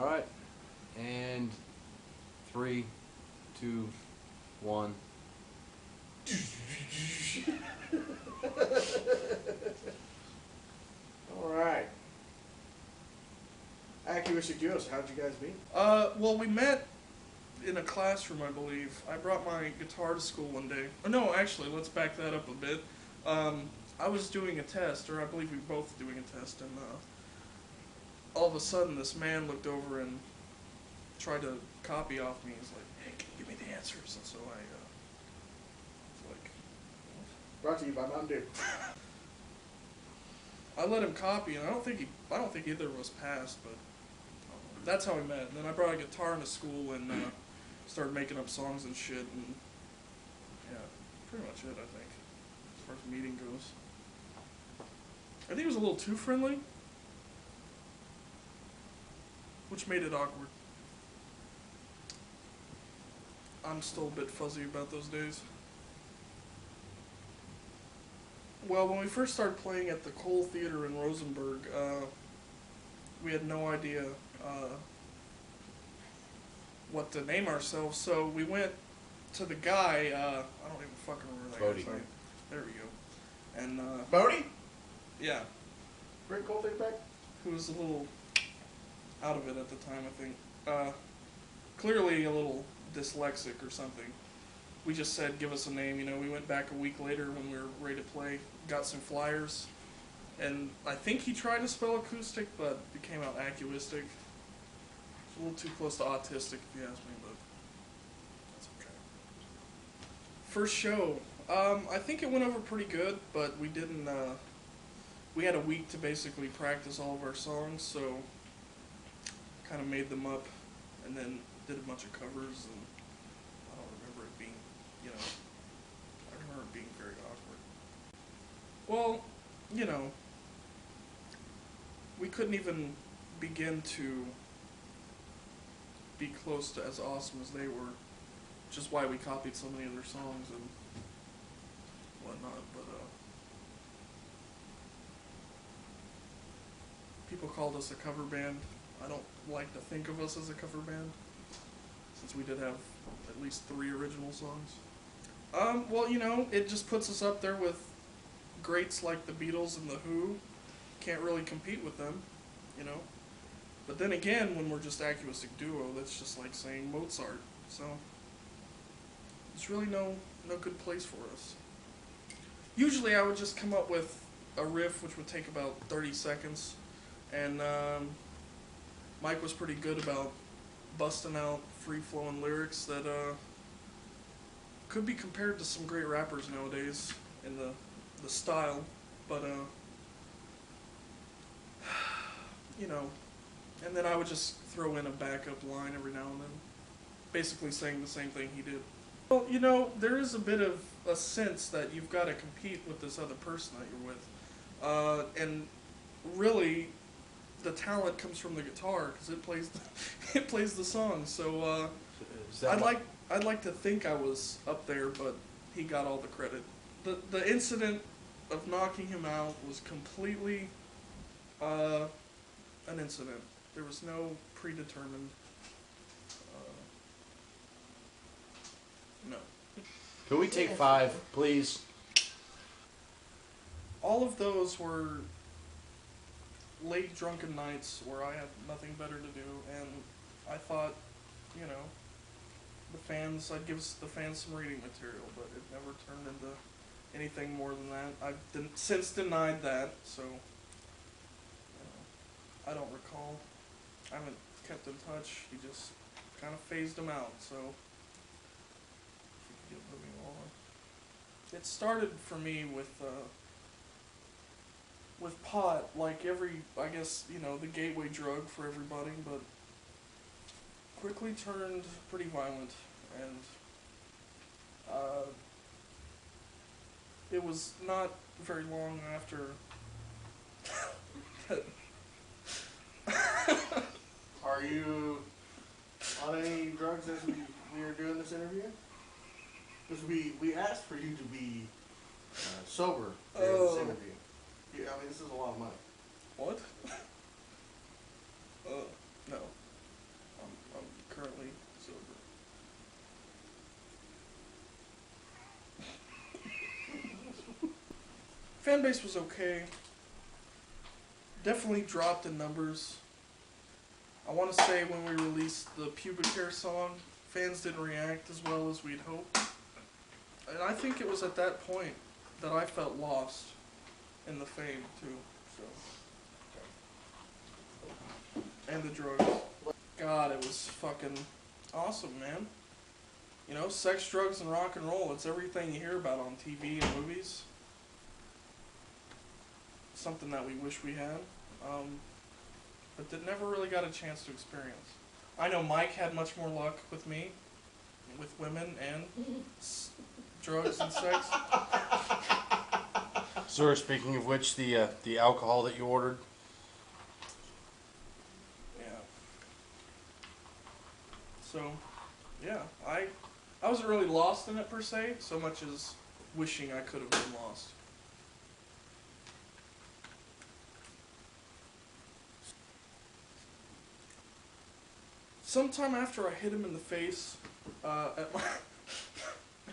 All right. And 3, 2, 1. Alright. Acuistic duos, how'd you guys meet? Well, we met in a classroom, I believe. I brought my guitar to school one day. Oh, no, actually, let's back that up a bit. I was doing a test, or I believe we were both doing a test, and all of a sudden this man looked over and tried to copy off me. He's like, "Hey, can you give me the answers?" And so I was like, what? Brought to you by Mountain Dew. I let him copy, and I don't think either of us passed, but that's how we met. And then I brought a guitar into school and started making up songs and shit, and yeah, pretty much it, I think, as far as meeting goes. I think it was a little too friendly, which made it awkward. I'm still a bit fuzzy about those days. Well, when we first started playing at the Cole Theater in Rosenberg, we had no idea what to name ourselves, so we went to the guy, I don't even fucking remember that guy's name. There we go. And, Bodie? yeah. Bring Cold Thing back? Who was a little out of it at the time, I think. Clearly a little dyslexic or something. We just said, give us a name, you know. We went back a week later when we were ready to play, got some flyers, and I think he tried to spell acoustic, but it came out Acuistic. It's a little too close to autistic, if you ask me, but that's okay. First show, I think it went over pretty good, but we didn't, we had a week to basically practice all of our songs, so kind of made them up, and then did a bunch of covers, and I don't remember it being, you know, I remember it being very awkward. Well, you know, we couldn't even begin to be close to as awesome as they were, which is why we copied so many of their songs and whatnot, but people called us a cover band. I don't like to think of us as a cover band, since we did have at least 3 original songs. Well, you know, it just puts us up there with greats like the Beatles and the Who. Can't really compete with them, you know. But then again, when we're just acoustic duo, that's just like saying Mozart. So there's really no good place for us. Usually I would just come up with a riff which would take about 30 seconds, and Mike was pretty good about busting out free-flowing lyrics that could be compared to some great rappers nowadays in the style, but you know, and then I would just throw in a backup line every now and then, basically saying the same thing he did. Well, you know, there is a bit of a sense that you've got to compete with this other person that you're with, and really, the talent comes from the guitar because it plays the song. So I'd like to think I was up there, but he got all the credit. The incident of knocking him out was completely an incident. There was no predetermined. No. Can we take 5, please? All of those were late drunken nights where I had nothing better to do, and I thought, you know, I'd give the fans some reading material, but it never turned into anything more than that. I've since denied that, so I don't recall. I haven't kept in touch. He just kind of phased him out, so if we could get moving on. It started for me with pot, like I guess, you know, the gateway drug for everybody, but quickly turned pretty violent, and it was not very long after Are you on any drugs as we are doing this interview? Because we asked for you to be sober during this interview. Yeah, I mean, this is a lot of money. What? No. fan base was okay. Definitely dropped in numbers. I want to say when we released the pubic hair song, fans didn't react as well as we'd hoped. And I think it was at that point that I felt lost in the fame too. So. And the drugs. God, it was fucking awesome, man. You know, sex, drugs, and rock and roll. It's everything you hear about on TV and movies. Something that we wish we had. But that never really got a chance to experience. I know Mike had much more luck with me, with women and drugs and sex. Sir, speaking of which, the alcohol that you ordered. Yeah. So, yeah, I wasn't really lost in it per se, so much as wishing I could have been lost. Sometime after I hit him in the face at my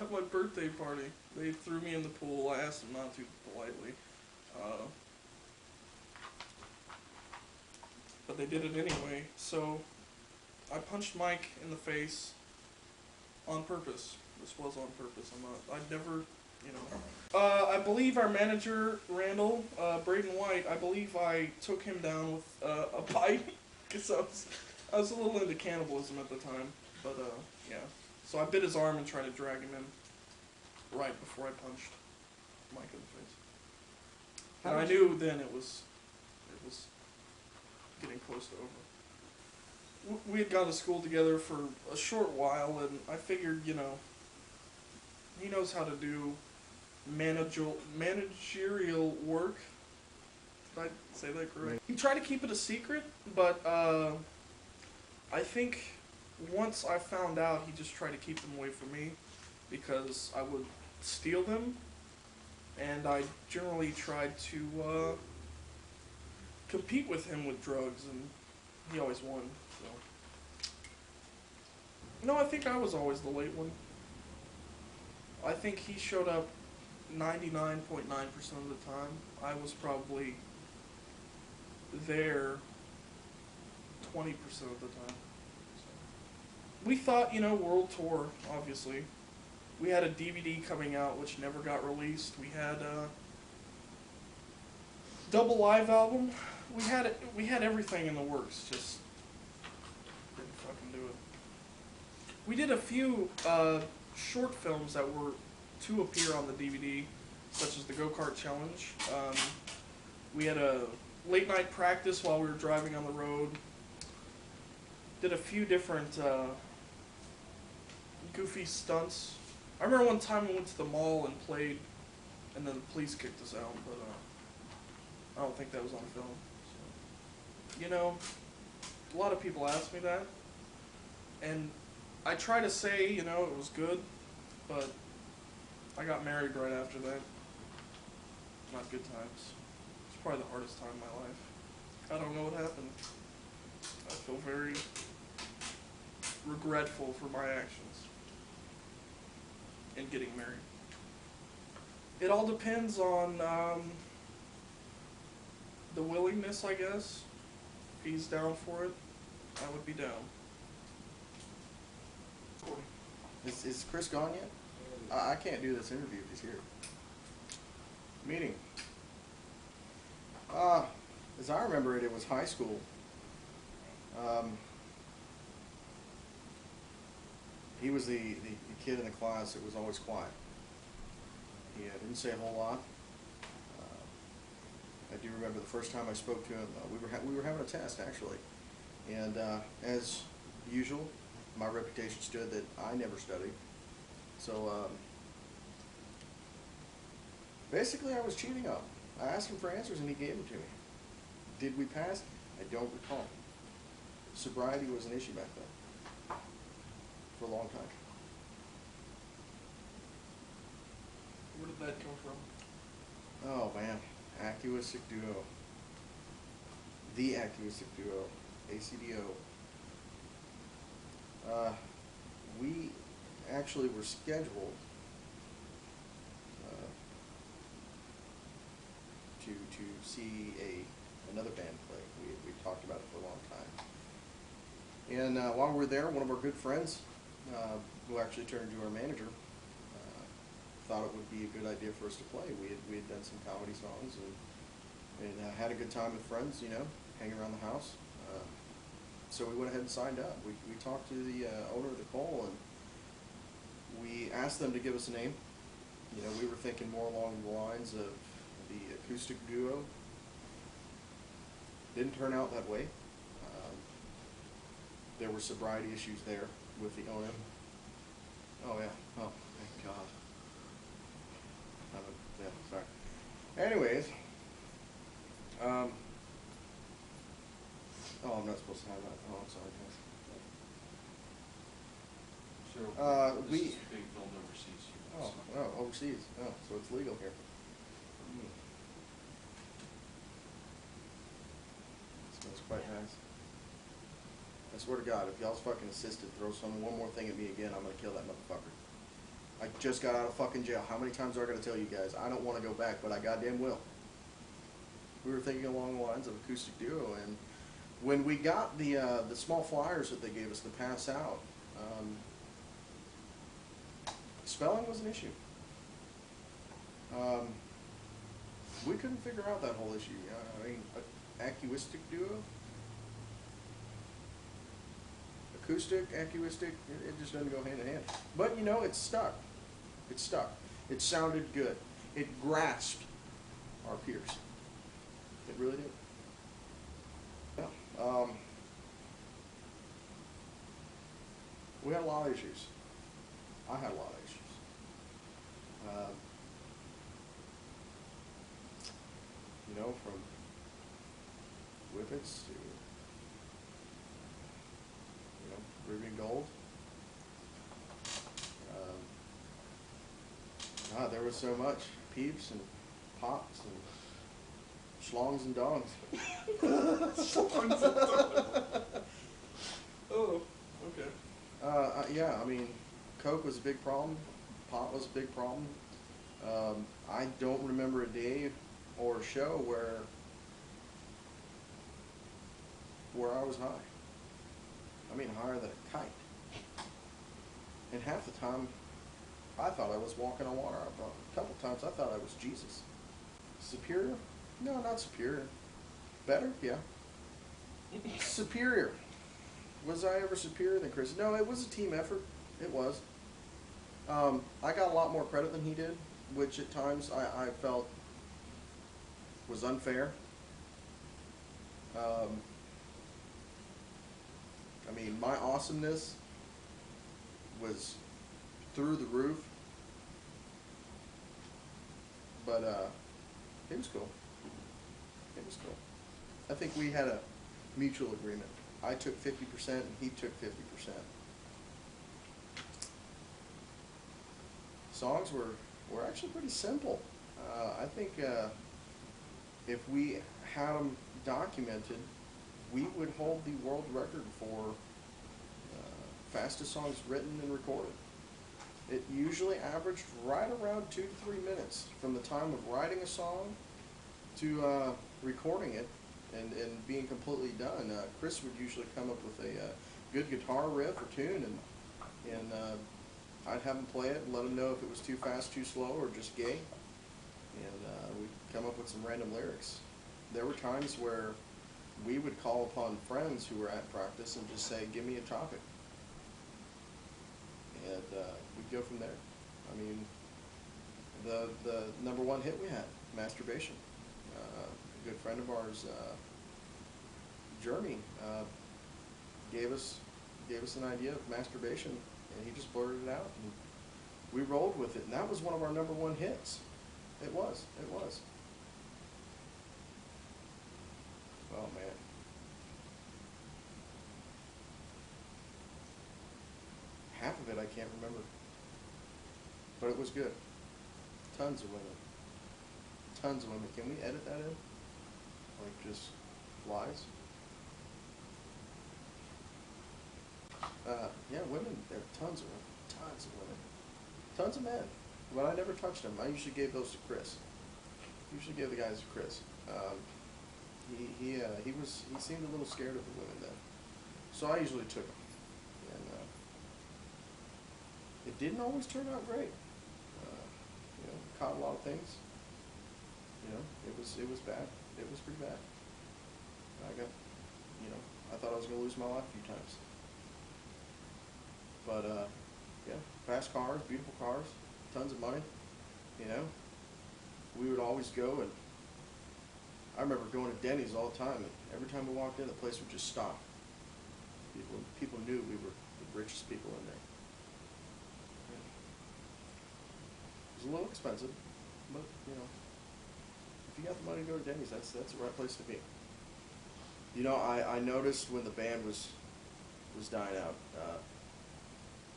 at my birthday party, they threw me in the pool. I asked them not to politely, but they did it anyway. So I punched Mike in the face on purpose. This was on purpose. I'd never, you know. I believe our manager Randall, Braden White. I believe I took him down with a pipe because I was a little into cannibalism at the time, but yeah. So I bit his arm and tried to drag him in right before I punched Mike in the face. And I knew then it was getting close to over. We had gone to school together for a short while, and I figured, you know, he knows how to do managerial work. Did I say that correct? He tried to keep it a secret, but I think once I found out, he just tried to keep them away from me because I would steal them, and I generally tried to compete with him with drugs, and he always won. So. No, I think I was always the late one. I think he showed up 99.9% of the time. I was probably there 20% of the time. So. We thought, you know, world tour, obviously. We had a DVD coming out which never got released. We had a double live album. We had everything in the works, just didn't fucking do it. We did a few short films that were to appear on the DVD, such as the Go-Kart Challenge. We had a late night practice while we were driving on the road. Did a few different goofy stunts. I remember one time we went to the mall and played, and then the police kicked us out, but I don't think that was on film. So, you know, a lot of people ask me that, and I try to say, you know, it was good, but I got married right after that. Not good times. It's probably the hardest time in my life. I don't know what happened. I feel very regretful for my actions in getting married. It all depends on the willingness, I guess. If he's down for it, I would be down. Is Chris gone yet? I can't do this interview if he's here. Meeting. As I remember it, it was high school. He was the kid in the class that was always quiet. He didn't say a whole lot. I do remember the first time I spoke to him, we were having a test actually, and as usual, my reputation stood that I never studied. So basically, I was cheating on him. I asked him for answers, and he gave them to me. Did we pass? I don't recall. Sobriety was an issue back then for a long time. Where did that come from? Oh man, Acuistic duo. The Acuistic duo, ACDO. We actually were scheduled see another band play. We talked about it for a long time. And while we were there, one of our good friends, who actually turned into our manager, thought it would be a good idea for us to play. We had done some comedy songs and had a good time with friends, you know, hanging around the house. So we went ahead and signed up. We talked to the owner of the Cole, and we asked them to give us a name. You know, we were thinking more along the lines of the Acoustic Duo. Didn't turn out that way. There were sobriety issues there with the owner. Oh yeah. Oh, thank God. Yeah, sorry. Anyways, oh, I'm not supposed to have that. Oh, I'm sorry, guys. So, this we- is being filmed overseas. Oh, overseas. Oh, so it's legal here. Smells quite nice. I swear to God, if y'all's fucking assisted throw one more thing at me again, I'm gonna kill that motherfucker. I just got out of fucking jail. How many times do I gotta tell you guys? I don't wanna go back, but I goddamn will. We were thinking along the lines of Acoustic Duo, and when we got the small flyers that they gave us to pass out, spelling was an issue. We couldn't figure out that whole issue. I mean, Acuistic Duo? Acoustic, Acuistic, it just doesn't go hand in hand. But, you know, it stuck. It stuck. It sounded good. It grasped our peers. It really did. Yeah. We had a lot of issues. I had a lot of issues. You know, from whippets to, you know, Ruby and Gold. God, there was so much. Peeps and pops and schlongs and dongs. Oh, okay. Yeah, I mean, Coke was a big problem. Pot was a big problem. I don't remember a day or a show where I was high. I mean, higher than a kite. And half the time, I thought I was walking on water. A couple times, I thought I was Jesus. Superior? No, not superior. Better? Yeah. Superior. Was I ever superior than Chris? No, it was a team effort. It was. I got a lot more credit than he did, which at times I felt was unfair. I mean, my awesomeness was through the roof, but it was cool. It was cool. I think we had a mutual agreement. I took 50% and he took 50%. Songs were actually pretty simple. I think if we had them documented, we would hold the world record for fastest songs written and recorded. It usually averaged right around 2 to 3 minutes from the time of writing a song to recording it and being completely done. Chris would usually come up with a good guitar riff or tune, and I'd have him play it and let him know if it was too fast, too slow, or just gay. And we'd come up with some random lyrics. There were times where we would call upon friends who were at practice and just say, give me a topic. And we'd go from there. I mean, the number one hit we had, Masturbation. A good friend of ours, Jeremy, gave us an idea of masturbation, and he just blurted it out, and we rolled with it, and that was one of our number one hits. It was. Oh man. Half of it I can't remember, but it was good. Tons of women. Tons of women. Can we edit that in? Like just lies? Yeah, women. There are tons of women. Tons of women. Tons of men. But I never touched them. I usually gave those to Chris. Usually gave the guys to Chris. He seemed a little scared of the women then, so I usually took him, and it didn't always turn out great. You know, caught a lot of things. You know, it was bad. It was pretty bad. I thought I was gonna lose my life a few times. But yeah, fast cars, beautiful cars, tons of money. You know, we would always go, and I remember going to Denny's all the time, and every time we walked in, the place would just stop. People knew we were the richest people in there. It was a little expensive, but you know, if you got the money to go to Denny's, that's the right place to be. You know, I noticed when the band was dying out,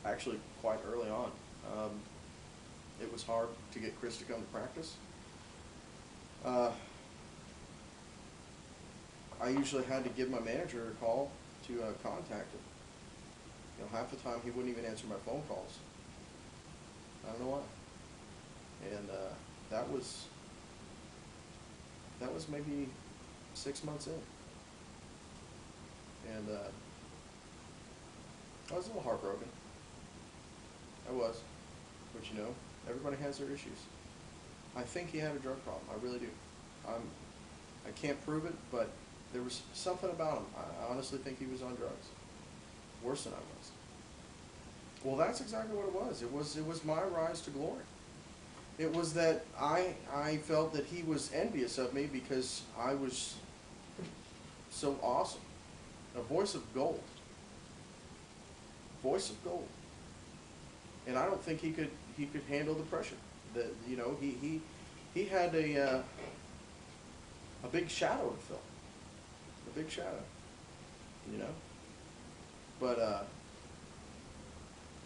actually quite early on. It was hard to get Chris to come to practice. I usually had to give my manager a call to contact him. You know, half the time he wouldn't even answer my phone calls. I don't know why. And that was maybe 6 months in. And I was a little heartbroken. I was. But you know, everybody has their issues. I think he had a drug problem. I really do. I can't prove it, but there was something about him. I honestly think he was on drugs. Worse than I was. Well, that's exactly what it was. It was my rise to glory. It was that I felt that he was envious of me because I was so awesome. A voice of gold. Voice of gold. And I don't think he could handle the pressure. You know, he had a big shadow to fill. A big shadow. You know? But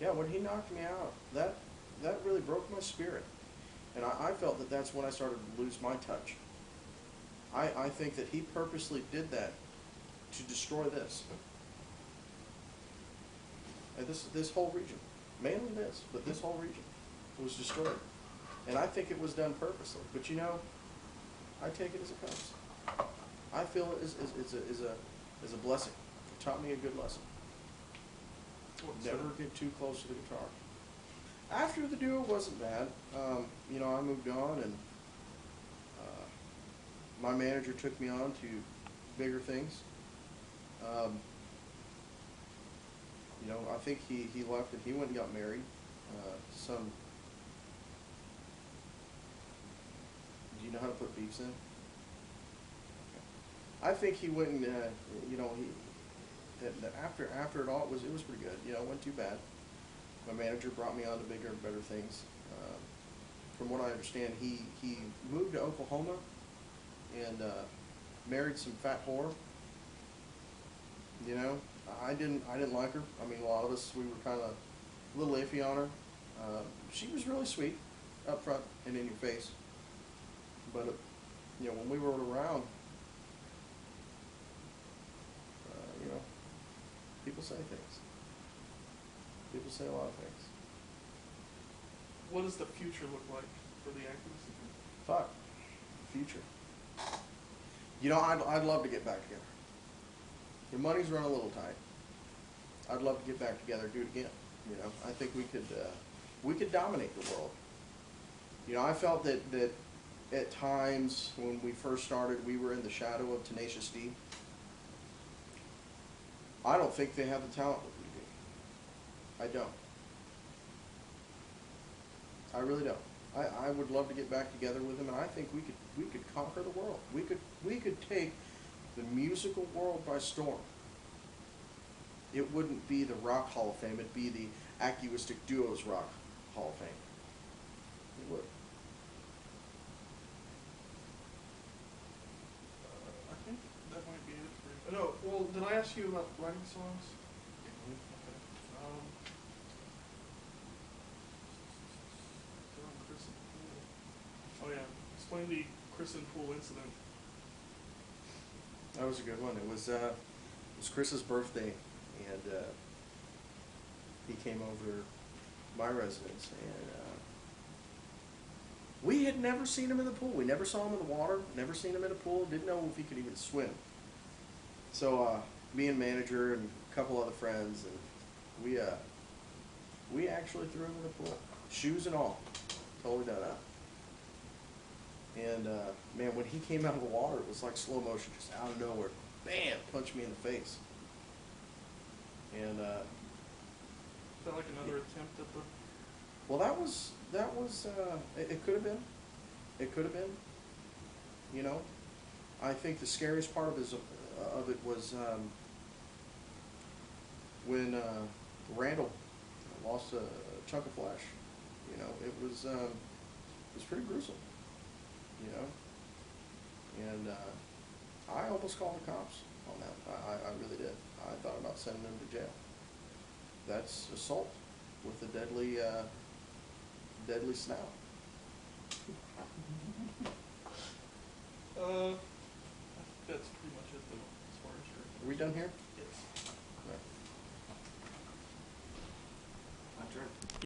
yeah, when he knocked me out, that really broke my spirit. And I felt that that's when I started to lose my touch. I think that he purposely did that to destroy this. And this whole region. Mainly this, but this whole region was destroyed. And I think it was done purposely. But you know, I take it as it comes. I feel it is a blessing. It taught me a good lesson. Never get too close to the guitar. After the duo wasn't bad, you know, I moved on, and my manager took me on to bigger things. You know, I think he left and he went and got married. Do you know how to put beeps in? I think he went and, you know, after it all, it was pretty good. You know, it wasn't too bad. My manager brought me on to bigger and better things. From what I understand, he moved to Oklahoma and married some fat whore. You know, I didn't like her. I mean, a lot of us, we were kind of a little iffy on her. She was really sweet, up front and in your face. But you know, when we were around, you know, people say things. People say a lot of things. What does the future look like for the Acuistic? Fuck. Future. You know, I'd love to get back together. The money's run a little tight. I'd love to get back together, do it again. You know, I think we could dominate the world. You know, I felt that at times when we first started, we were in the shadow of Tenacious D. I don't think they have the talent that we do. I don't. I really don't. I would love to get back together with them, and I think we could conquer the world. We could take the musical world by storm. It wouldn't be the Rock Hall of Fame, it'd be the Acuistic Duos Rock Hall of Fame. It would. I think that might be it for you. No, well, did I ask you about writing songs? Okay. Chris and Pool. Oh yeah, explain the Chris and Pool incident. That was a good one. It was Chris's birthday, and he came over my residence, and We had never seen him in the pool. We never saw him in the water. Never seen him in a pool. Didn't know if he could even swim. So me and manager and a couple other friends, and we actually threw him in the pool, shoes and all, totally done up. And man, when he came out of the water, it was like slow motion, just out of nowhere, bam, punched me in the face. And Is that like another attempt at the? well, that was it could have been, it could have been. You know, I think the scariest part of it was when Randall lost a chunk of flesh. You know, it was pretty gruesome. You know, and I almost called the cops on that. I really did. I thought about sending them to jail. That's assault with a deadly snout. I think that's pretty much it though, as far as your. Are we done here?